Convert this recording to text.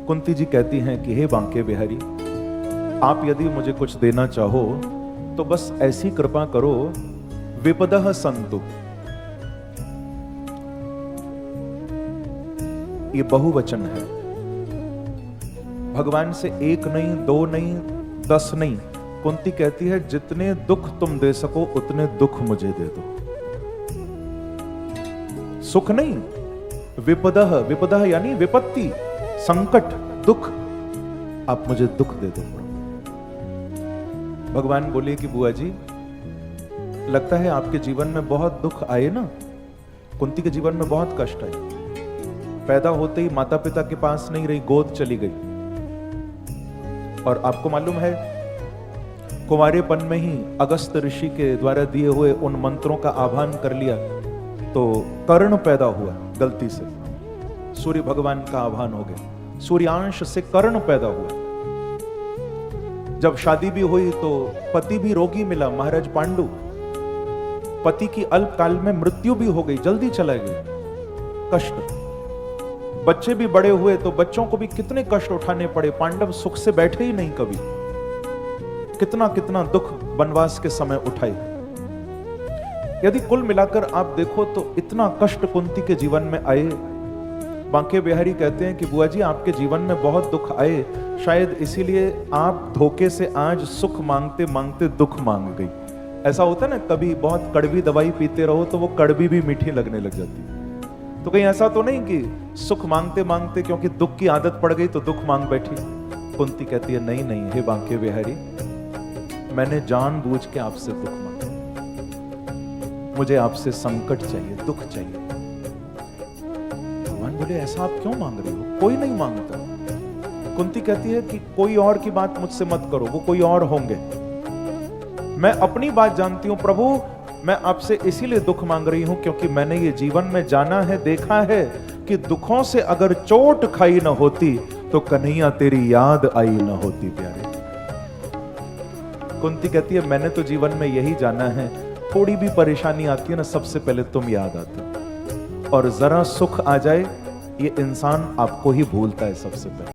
कुंती जी कहती हैं कि हे बांके बिहारी, आप यदि मुझे कुछ देना चाहो तो बस ऐसी कृपा करो, विपदः संतु। ये बहुवचन है, भगवान से एक नहीं, दो नहीं, 10 नहीं। कुंती कहती है जितने दुख तुम दे सको उतने दुख मुझे दे दो। सुख नहीं, विपदः, विपदः यानी विपत्ति, संकट, दुख, आप मुझे दुख दे दो। भगवान बोले कि बुआ जी, लगता है आपके जीवन में बहुत दुख आए ना। कुंती के जीवन में बहुत कष्ट आए। पैदा होते ही माता पिता के पास नहीं रही, गोद चली गई। और आपको मालूम है, कुंवारेपन में ही अगस्त ऋषि के द्वारा दिए हुए उन मंत्रों का आह्वान कर लिया तो कर्ण पैदा हुआ गलती से। सूर्य भगवान का आह्वान हो गया, सूर्यांश से कर्ण पैदा हुआ। जब शादी भी हुई तो पति भी रोगी मिला, महाराज पांडु। पति की अल्पकाल में मृत्यु भी हो गई, जल्दी चला गया। कष्ट। बच्चे भी बड़े हुए तो बच्चों को भी कितने कष्ट उठाने पड़े। पांडव सुख से बैठे ही नहीं कभी। कितना कितना दुख वनवास के समय उठाए। यदि कुल मिलाकर आप देखो तो इतना कष्ट कुंती के जीवन में आए। बांके बिहारी कहते हैं कि बुआ जी, आपके जीवन में बहुत दुख आए, शायद इसीलिए आप धोखे से आज सुख मांगते मांगते दुख मांग गई। ऐसा होता है ना, कभी बहुत कड़वी दवाई पीते रहो तो वो कड़वी भी मीठी लगने लग जाती है। तो कहीं ऐसा तो नहीं कि सुख मांगते मांगते क्योंकि दुख की आदत पड़ गई तो दुख मांग बैठी। कुंती कहती है नहीं नहीं, हे बांके बिहारी, मैंने जानबूझ के आपसे दुख मांगा। मुझे आपसे संकट चाहिए, दुख चाहिए। भगवान बोले ऐसा आप क्यों मांग रहे हो? कोई नहीं मांगता। कुंती कहती है कि कोई और की बात मुझसे मत करो, वो कोई और होंगे। मैं अपनी बात जानती हूं प्रभु, मैं आपसे इसीलिए दुख मांग रही हूं क्योंकि मैंने ये जीवन में जाना है, देखा है कि दुखों से अगर चोट खाई न होती तो कन्हैया तेरी याद आई न होती। प्यारे, कुंती कहती है मैंने तो जीवन में यही जाना है, थोड़ी भी परेशानी आती है ना, सबसे पहले तुम याद आते, और जरा सुख आ जाए ये इंसान आपको ही भूलता है सबसे पहले।